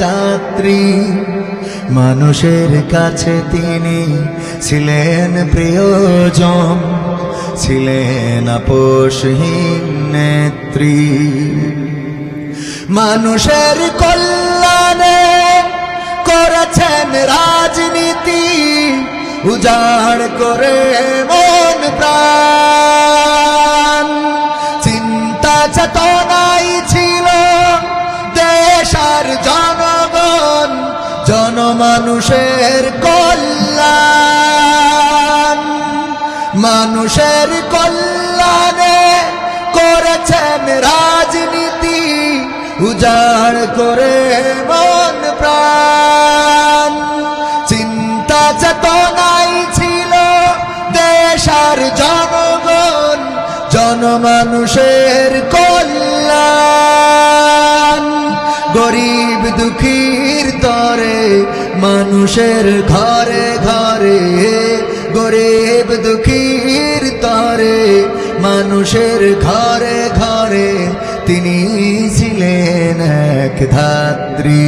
যাত্রী মানুষের কাছে তিনি ছিলেন প্রিয়জন, ছিলেন আপোষহীন নেত্রী। মানুষের কল্যাণে করেছেন রাজনীতি, উজাড় করে মন প্রাণ। চিন্তা চেতনাই ছিল দেশ আর জনগণ, জনমানুষের কল্যাণ। মানুষের কল্যাণে করেছেন রাজনীতি, উজাড় করে মন প্রাণ। চিন্তা চেতনাই ছিল দেশ আর জনগণ, জনমানুষের কল্যাণ। গরিব দুঃখীর তরে মানুষের ঘরে ঘরে, গরিব দুঃখীর তরে মানুষের ঘরে ঘরে তিনি ছিলেন এক ধাত্রী।